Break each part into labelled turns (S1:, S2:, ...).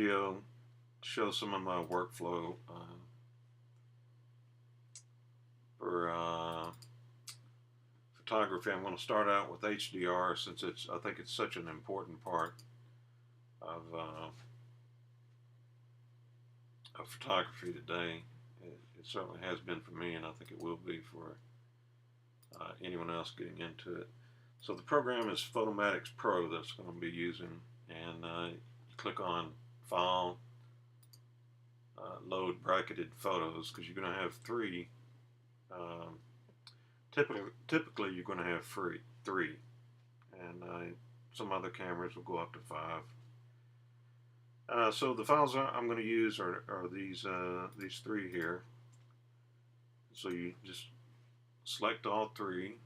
S1: Video show some of my workflow for photography. I'm going to start out with HDR since I think it's such an important part of photography today. It certainly has been for me, and I think it will be for anyone else getting into it. So the program is Photomatix Pro that's going to be using, and you click on File, Load Bracketed Photos, because you're going to have three. Um, typically you're going to have three, and some other cameras will go up to five. So the files I'm going to use are these three here. So you just select all three.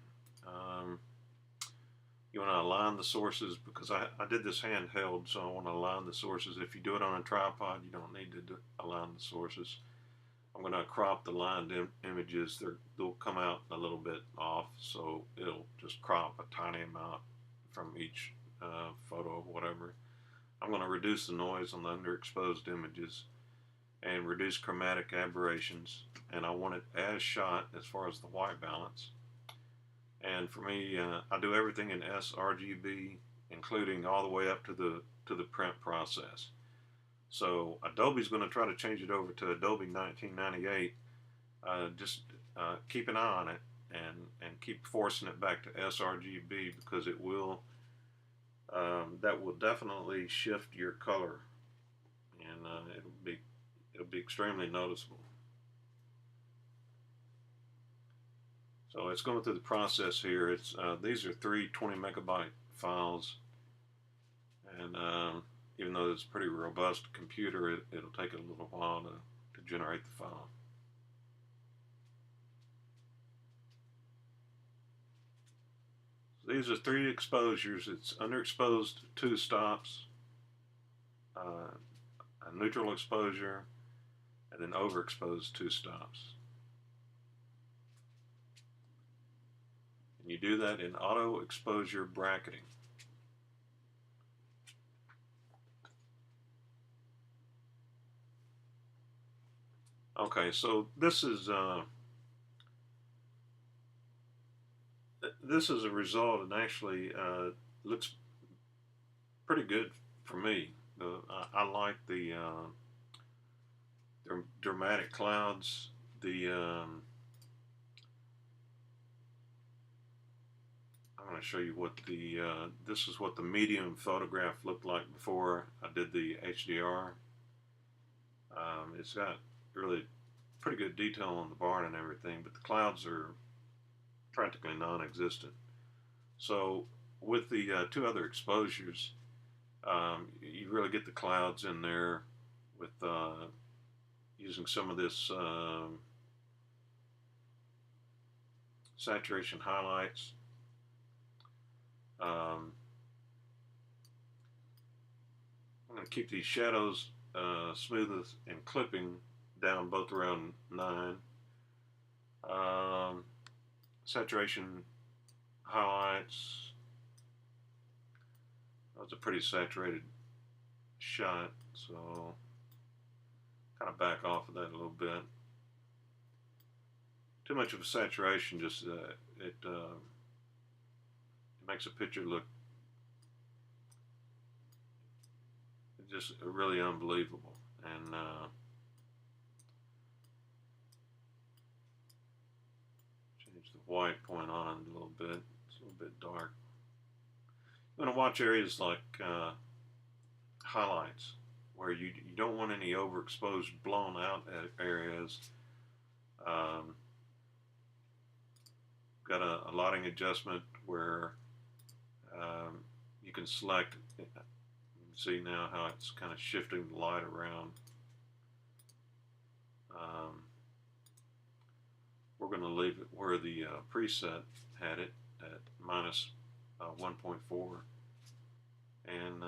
S1: You want to align the sources, because I did this handheld, so I want to align the sources. If you do it on a tripod, you don't need to align the sources. I'm going to crop the lined images. They'll come out a little bit off, so it'll just crop a tiny amount from each photo, whatever. I'm going to reduce the noise on the underexposed images and reduce chromatic aberrations, and I want it as shot as far as the white balance. And for me, I do everything in sRGB, including all the way up to the print process. So Adobe's going to try to change it over to Adobe 1998. Just keep an eye on it and keep forcing it back to sRGB, because it will that will definitely shift your color, and it'll be extremely noticeable. So it's going through the process here. It's these are three 20 megabyte files, and even though it's a pretty robust computer, it'll take a little while to generate the file. So these are three exposures. It's underexposed 2 stops, a neutral exposure, and then overexposed 2 stops. And you do that in auto exposure bracketing. Okay, so this is a result, and actually looks pretty good for me. I like the dramatic clouds. I'm going to show you what this is what the medium photograph looked like before I did the HDR. It's got really pretty good detail on the barn and everything, but the clouds are practically non-existent. So with the 2 other exposures, you really get the clouds in there with using some of this saturation highlights. I'm going to keep these shadows smooth and clipping down both around 9. Saturation highlights. That's a pretty saturated shot, so kind of back off of that a little bit. Too much of a saturation, just it makes a picture look just really unbelievable. And change the white point on a little bit. It's a little bit dark. I'm going to watch areas like highlights, where you don't want any overexposed, blown out areas. Got a lighting adjustment where you can select. You can see now how it's kind of shifting the light around. We're going to leave it where the preset had it at minus 1.4, and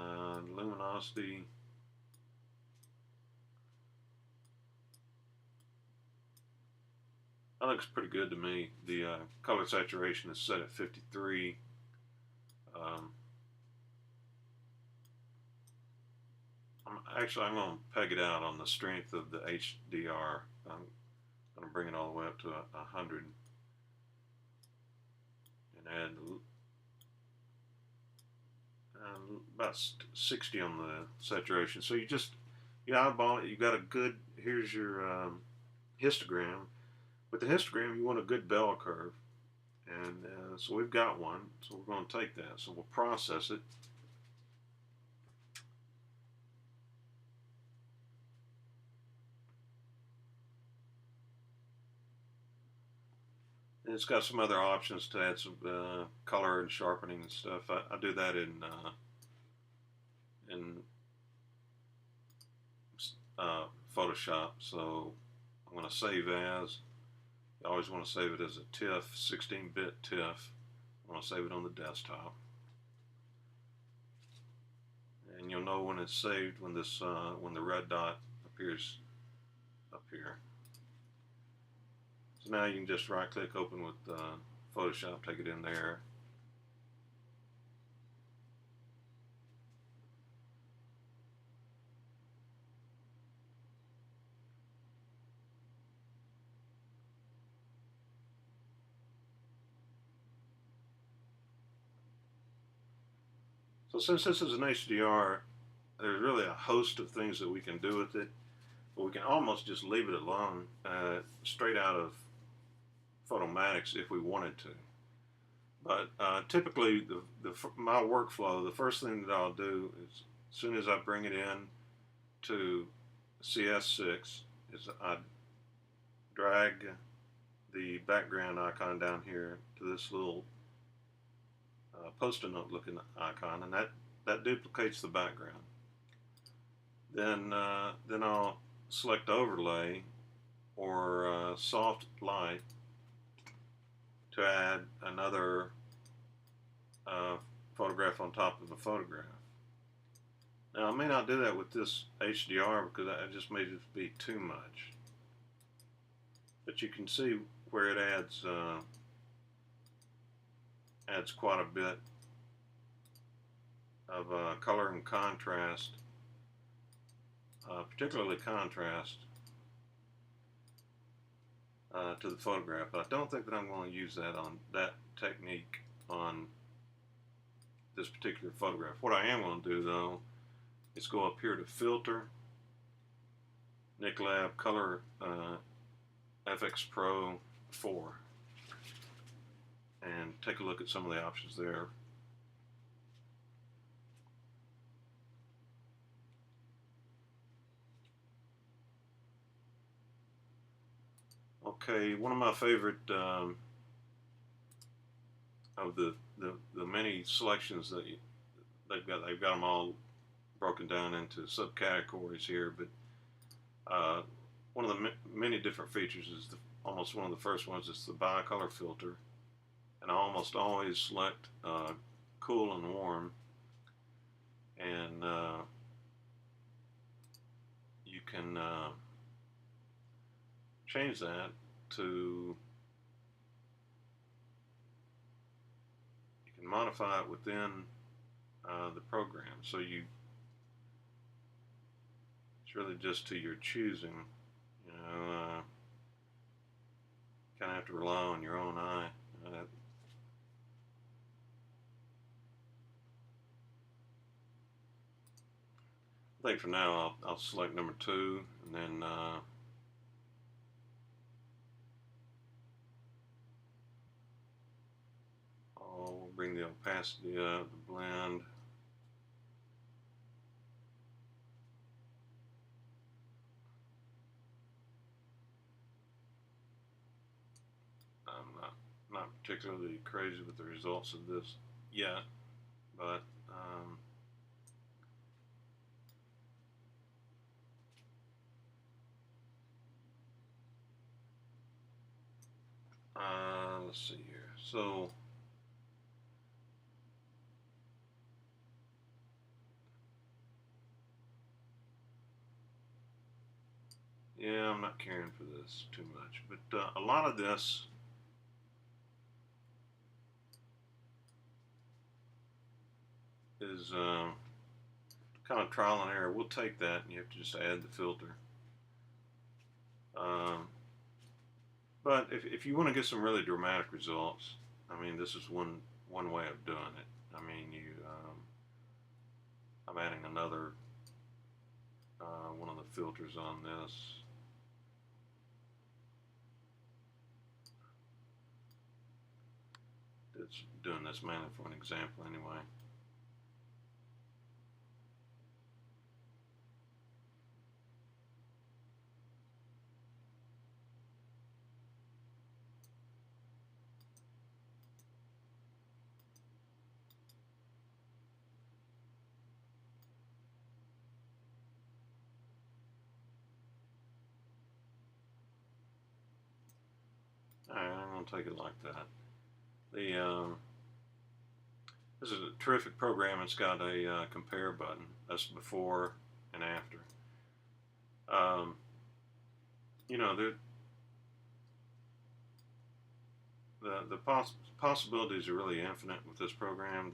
S1: luminosity. That looks pretty good to me. The color saturation is set at 53. Actually, I'm going to peg it out on the strength of the HDR. I'm going to bring it all the way up to 100 and add about 60 on the saturation. So you eyeball it. You got a good. Here's your histogram. With the histogram, you want a good bell curve, and so we've got one. So we're going to take that. So we'll process it. And it's got some other options to add some color and sharpening and stuff. I do that in Photoshop. So I'm going to save as. You always want to save it as a TIFF, 16-bit TIFF. I want to save it on the desktop. And you'll know when it's saved when when the red dot appears up here. So now you can just right click, open with Photoshop, take it in there. So since this is an HDR, there's really a host of things that we can do with it, but we can almost just leave it alone straight out of Photomatic if we wanted to. But typically, my workflow, the first thing that I'll do is, as soon as I bring it in to CS6, is I drag the background icon down here to this little post-it note looking icon, and that duplicates the background. Then I'll select overlay or soft light to add another photograph on top of a photograph. Now I may not do that with this HDR because I just made it be too much, but you can see where it adds quite a bit of color and contrast, particularly contrast to the photograph. But I don't think that I'm going to use that technique on this particular photograph. What I am going to do though is go up here to Filter, Nicolab Color FX Pro 4, and take a look at some of the options there. Okay, one of my favorite of the many selections that they've got them all broken down into subcategories here, but one of the many different features is almost one of the first ones is the bicolor filter, and I almost always select cool and warm, and you can change that to, you can modify it within the program, so it's really just to your choosing. You know, kind of have to rely on your own eye. I think for now I'll select number 2, and then I'll bring the opacity up, the blend. I'm not particularly crazy with the results of this yet, but let's see here. So yeah, I'm not caring for this too much, but a lot of this is kind of trial and error. We'll take that, and you have to just add the filter. Um, but if you want to get some really dramatic results, I mean, this is one way of doing it. I mean, I'm adding another one of the filters on this. It's doing this mainly for an example anyway. Alright, I'm going to take it like that. This is a terrific program. It's got a compare button. That's before and after. Um, you know, the possibilities are really infinite with this program.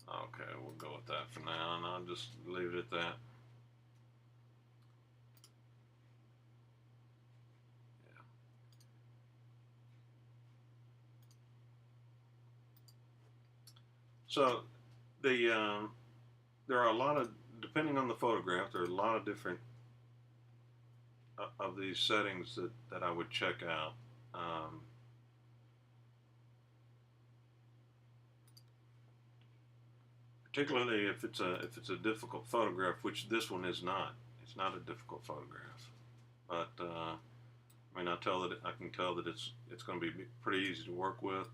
S1: Okay, we'll go with that for now, and I'll just leave it at that. Yeah. So there are a lot of, depending on the photograph, there are a lot of different of these settings that I would check out. Particularly if it's a difficult photograph, which this one is not. It's not a difficult photograph, but I mean, I can tell that it's going to be pretty easy to work with,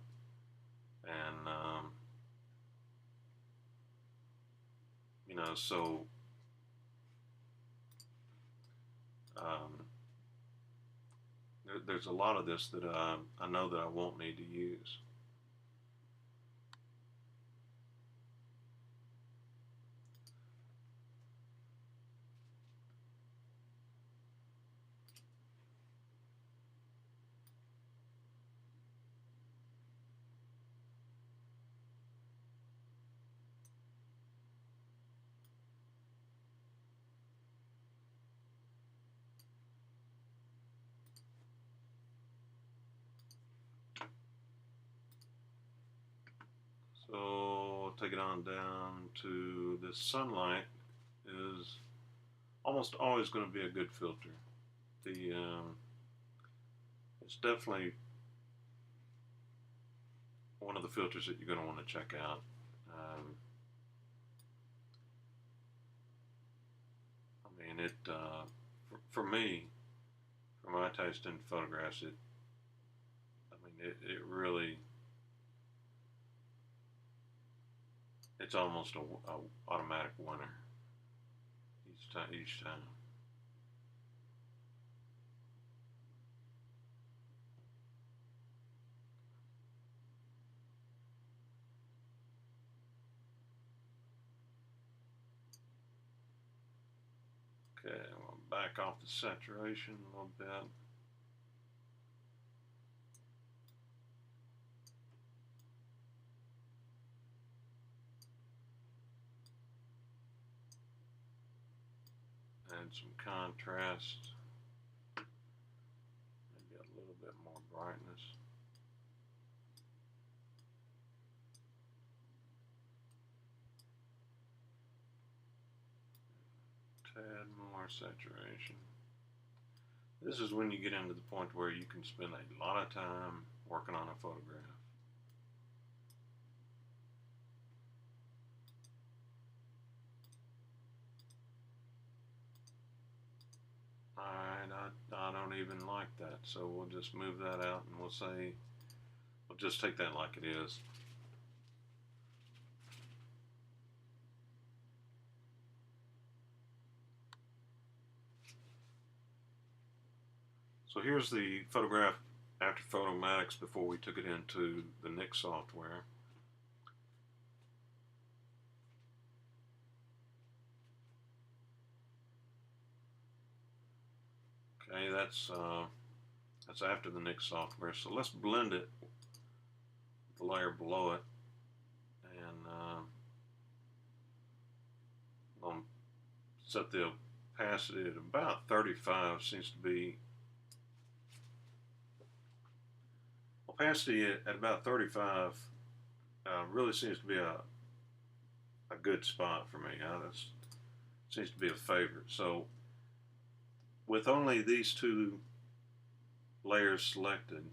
S1: and you know, so um, there's a lot of this that I know that I won't need to use. So I'll take it on down to the sunlight is almost always going to be a good filter. The It's definitely one of the filters that you're going to want to check out. I mean, for me, for my taste in photographs, it really, it's almost a automatic winner each time. Okay, we'll back off the saturation a little bit. Add some contrast, maybe a little bit more brightness. Tad more saturation. This is when you get into the point where you can spend a lot of time working on a photograph. Alright, I don't even like that, so we'll just move that out and we'll say, we'll just take that like it is. So here's the photograph after Photomatics before we took it into the Nik software. Okay, that's after the Nik software. So let's blend it, the layer below it, and I'm set the opacity at about 35. Seems to be opacity at about 35. Really seems to be a good spot for me. That seems to be a favorite. So with only these two layers selected,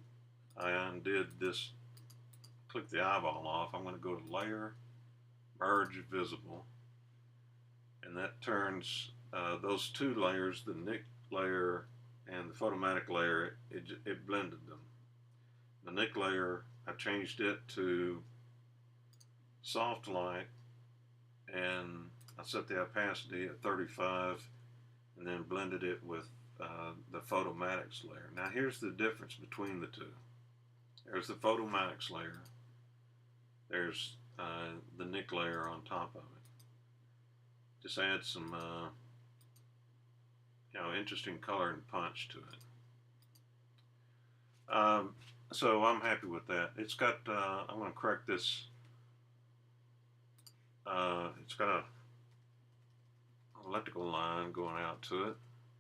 S1: I undid this, click the eyeball off. I'm going to go to Layer, Merge Visible, and that turns those two layers, the Nik layer and the Photomatic layer, it blended them. The Nik layer, I changed it to soft light, and I set the opacity at 35 and then blended it with the Photomatics layer. Now here's the difference between the two. There's the Photomatics layer. There's the Nik layer on top of it. Just add some interesting color and punch to it. So I'm happy with that. It's got, I'm going to correct this. It's got an electrical line going out to it.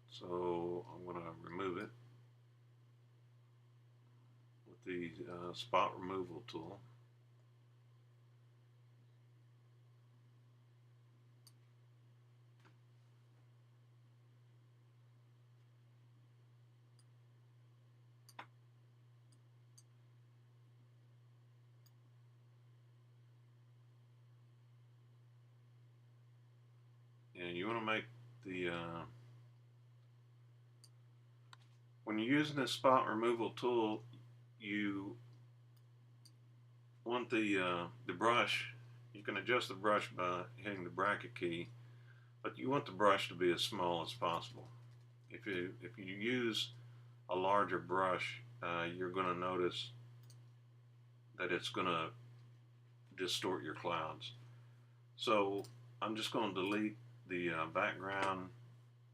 S1: So I'm going to remove it with the spot removal tool. And you want to make the when you're using this spot removal tool, you want the brush. You can adjust the brush by hitting the bracket key, but you want the brush to be as small as possible. If you use a larger brush, you're going to notice that it's going to distort your clouds. So I'm just going to delete the background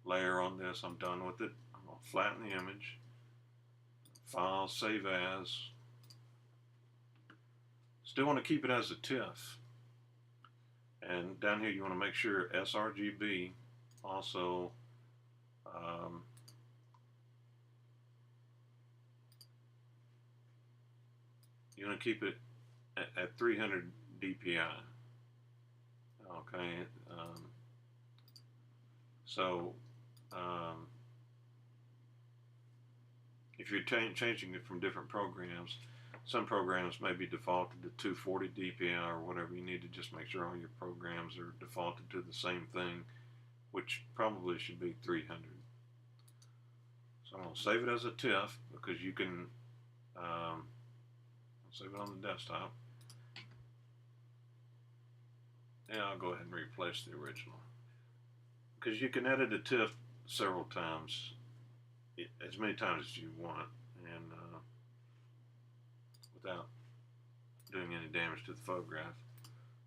S1: layer on this. I'm done with it. I'm going to flatten the image. File, save as. Still want to keep it as a TIFF. And down here you want to make sure sRGB also you want to keep it at 300 dpi. Okay, so if you're changing it from different programs, some programs may be defaulted to 240 dpi or whatever. You need to just make sure all your programs are defaulted to the same thing, which probably should be 300. So I'm going to save it as a TIFF because you can save it on the desktop. And I'll go ahead and replace the original, because you can edit a TIFF several times, as many times as you want, and without doing any damage to the photograph.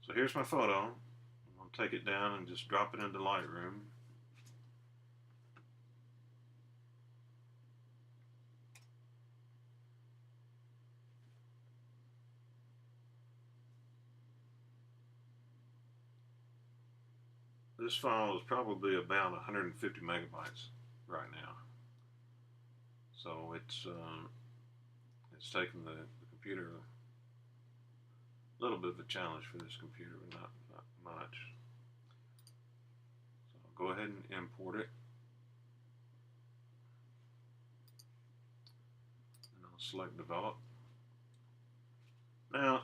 S1: So here's my photo. I'm going to take it down and just drop it into Lightroom. This file is probably about 150 megabytes right now. So it's taken the computer a little bit of a challenge for this computer, but not much. So I'll go ahead and import it. And I'll select develop. Now,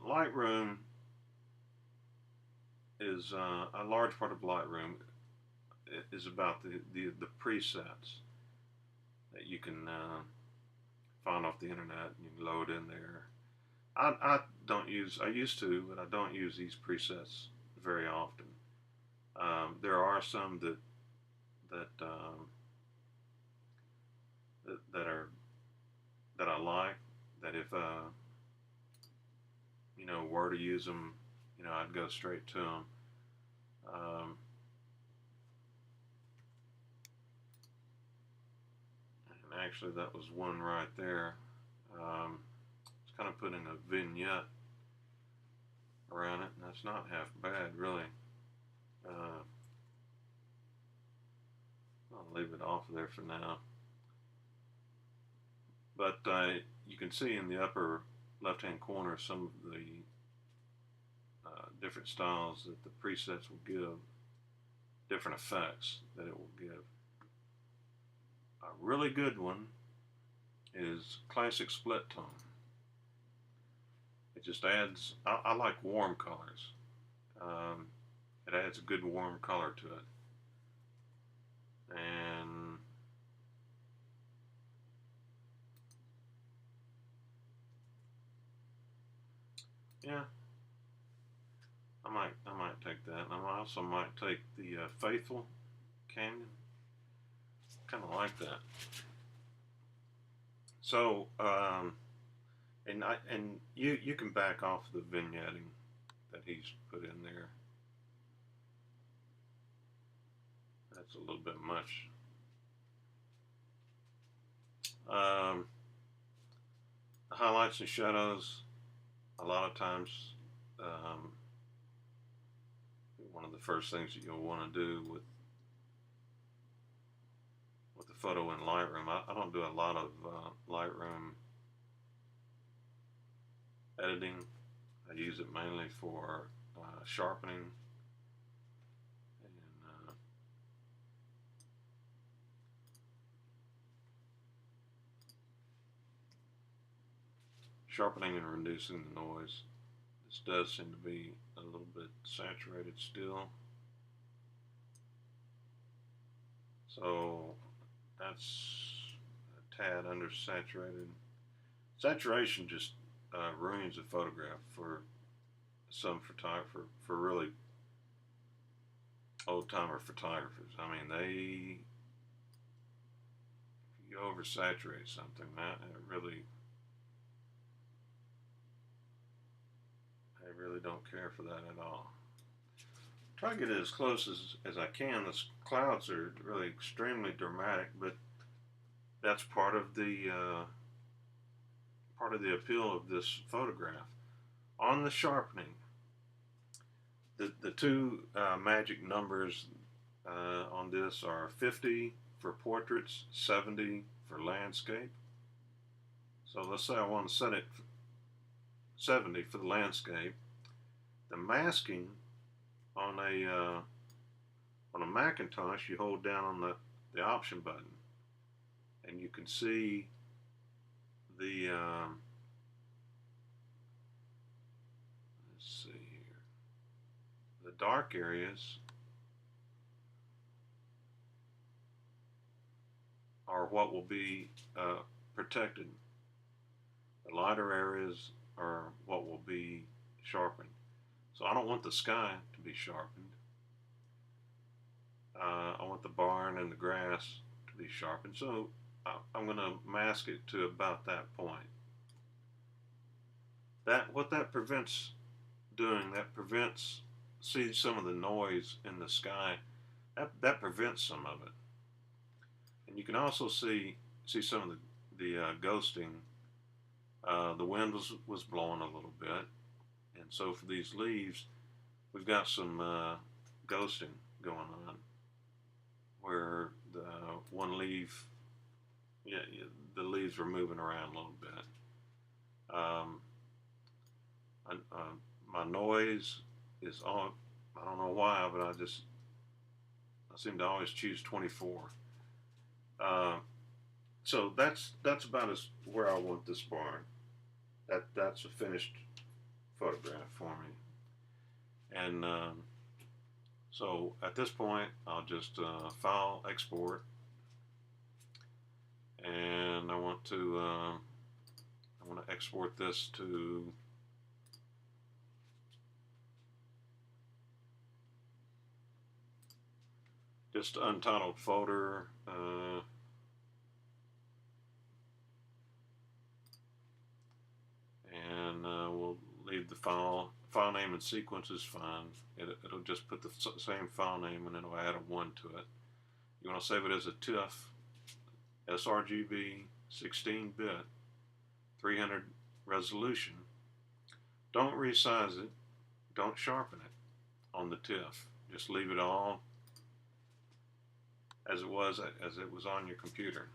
S1: Lightroom is a large part of Lightroom is about the presets that you can find off the internet and you can load in there. I don't use, I used to, but I don't use these presets very often. There are some that that are that I like. That if were to use them, I'd go straight to them. Um, and actually, that was one right there. It's kind of putting a vignette around it, and that's not half bad, really. Uh, I'll leave it off there for now. But you can see in the upper left-hand corner some of the different styles that the presets will give, different effects that it will give. A really good one is Classic Split Tone. It just adds, I like warm colors. It adds a good warm color to it. And yeah, I might take that. And I also might take the Faithful Canyon. Kind of like that. So, and you can back off the vignetting that he's put in there. That's a little bit much. The highlights and shadows, a lot of times, one of the first things that you'll want to do with the photo in Lightroom. I don't do a lot of Lightroom editing. I use it mainly for sharpening and and reducing the noise. This does seem to be a little bit saturated still. So that's a tad undersaturated. Saturation just ruins a photograph for some photographer, for really old timer photographers. I mean, if you oversaturate something, they really don't care for that at all. Try to get it as close as I can. The clouds are really extremely dramatic, but that's part of the appeal of this photograph. On the sharpening, the two magic numbers on this are 50 for portraits, 70 for landscape. So let's say I want to set it 70 for the landscape. The masking on a Macintosh, you hold down on the option button, and you can see the let's see here, the dark areas are what will be protected. The lighter areas are what will be sharpened. So I don't want the sky to be sharpened. I want the barn and the grass to be sharpened. So I'm going to mask it to about that point. What that prevents doing, that prevents, see some of the noise in the sky, that prevents some of it. And you can also see some of the ghosting. The wind was blowing a little bit, and so for these leaves, we've got some ghosting going on, where the one leaf, the leaves were moving around a little bit. My noise is on. I don't know why, but I seem to always choose 24. So that's about where I want this barn. That's a finished photograph for me. And So at this point, I'll just file export, and I want to export this to just untitled folder. And we'll leave the file name and sequence is fine. It'll just put the same file name and it'll add a 1 to it. You want to save it as a TIFF sRGB 16-bit 300 resolution. Don't resize it, don't sharpen it on the TIFF. Just leave it all as it was on your computer.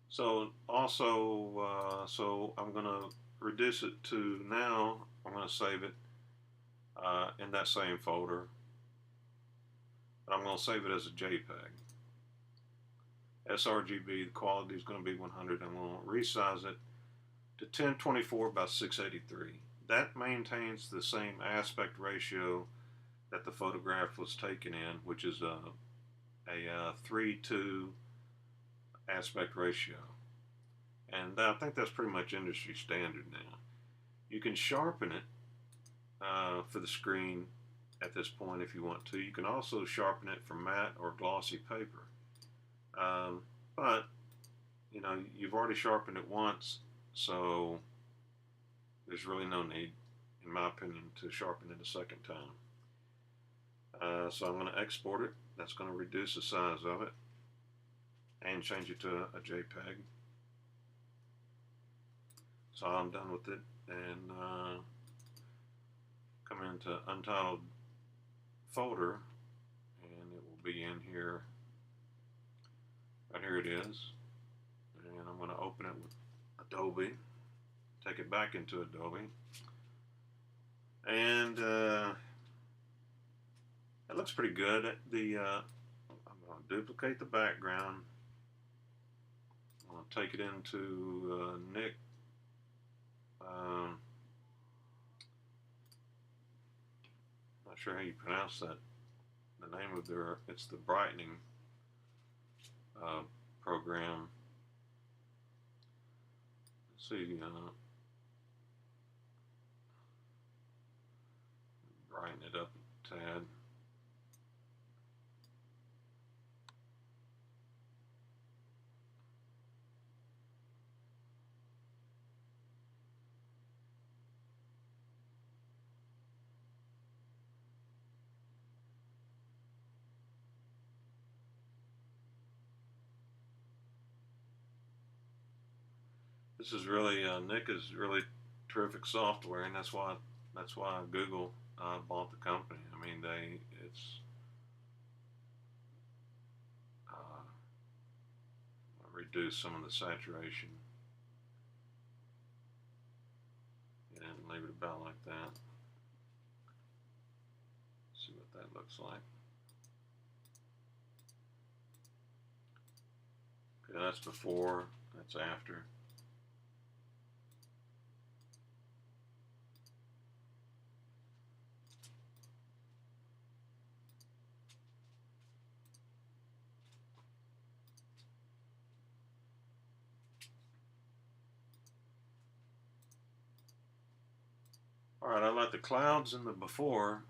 S1: So also, so I'm going to reduce it to now. I'm going to save it in that same folder, but I'm going to save it as a JPEG. sRGB, the quality is going to be 100. I'm going to resize it to 1024 by 683. That maintains the same aspect ratio that the photograph was taken in, which is a 3:2 aspect ratio. And I think that's pretty much industry standard now. You can sharpen it for the screen at this point if you want to. You can also sharpen it for matte or glossy paper. But, you know, you've already sharpened it once, so there's really no need, in my opinion, to sharpen it a second time. So I'm going to export it. That's going to reduce the size of it and change it to a JPEG. So I'm done with it, and come into untitled folder, and it will be in here. Right here it is, and I'm going to open it with Adobe. Take it back into Adobe, and it looks pretty good. I'm going to duplicate the background. I'm going to take it into Nick. Not sure how you pronounce that. The name of it's the brightening program. Let's see, brighten it up a tad. This is really Nick is really terrific software, and that's why Google bought the company. I mean, it's reduce some of the saturation and leave it about like that. See what that looks like. Okay, that's before. That's after. All right, I like the clouds in the before.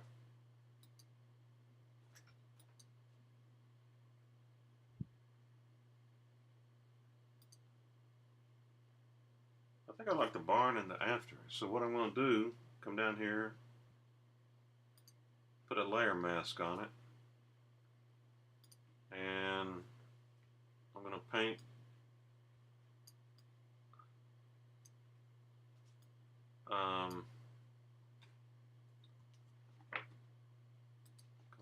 S1: I think I like the barn in the after. So what I'm going to do, come down here, put a layer mask on it, and I'm going to paint come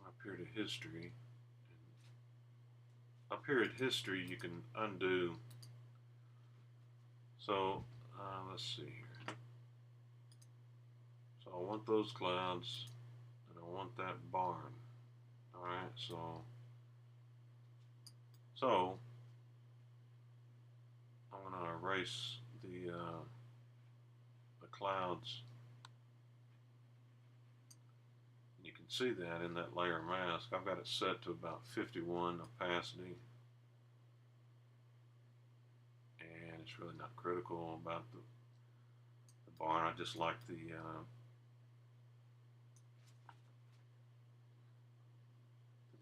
S1: up here to history. Up here at history, you can undo. So let's see here. So I want those clouds, and I want that barn. All right, so I'm going to erase the clouds can see that in that layer mask. I've got it set to about 51 opacity, and it's really not critical about the barn. I just like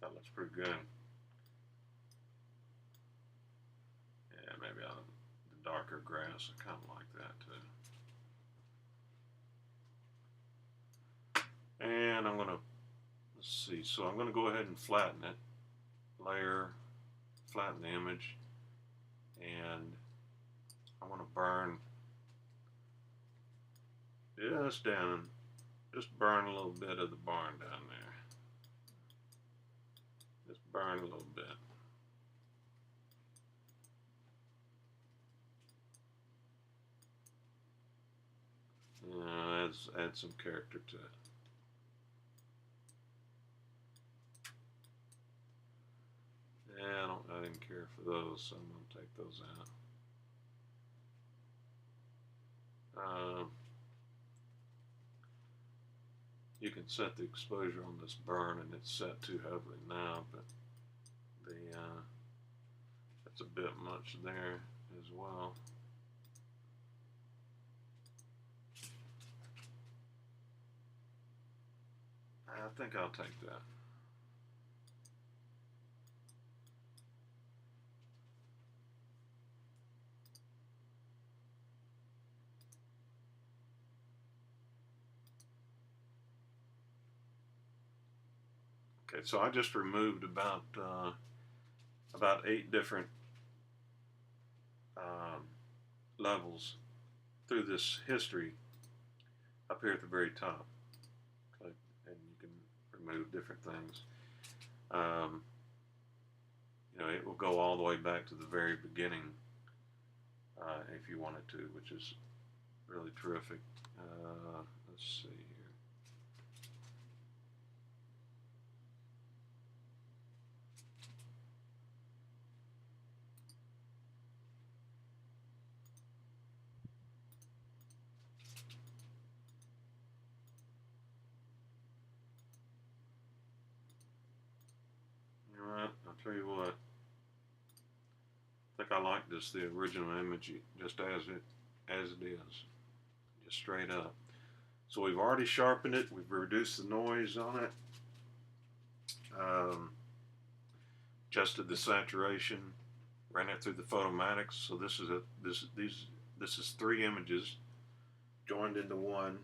S1: that looks pretty good. Yeah, maybe the darker grass, I kind of like that too. And I'm gonna, let's see, so I'm gonna go ahead and flatten it, layer, flatten the image, and I want to burn just down, just burn a little bit of the barn down there. Just burn a little bit. Add some character to it. Yeah, I didn't care for those, so I'm going to take those out. You can set the exposure on this burn, and it's set too heavily now, but that's a bit much there as well. I think I'll take that. Okay, so I just removed about 8 different levels through this history up here at the very top. Okay, and you can remove different things. You know, it will go all the way back to the very beginning if you wanted to, which is really terrific. Let's see here. All right, I'll tell you what. I think I like this, the original image, just as it is, just straight up. So we've already sharpened it. We've reduced the noise on it. Adjusted the saturation. Ran it through the Photomatics. So this is 3 images joined into one,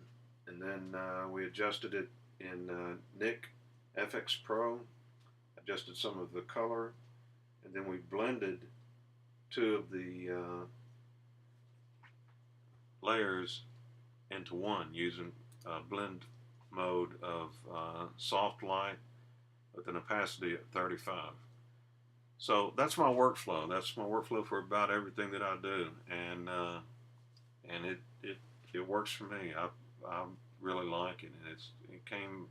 S1: and then we adjusted it in Nik FX Pro. Adjusted some of the color, and then we blended 2 of the layers into one using blend mode of soft light with an opacity at 35. So that's my workflow. That's my workflow for about everything that I do, and it works for me. I really like it, and it came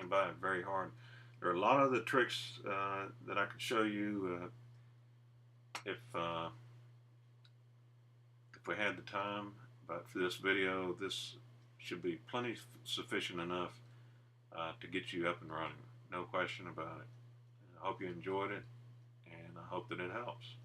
S1: by very hard. There are a lot of the tricks that I could show you if we had the time, but for this video, this should be plenty sufficient enough to get you up and running. No question about it. I hope you enjoyed it, and I hope that it helps.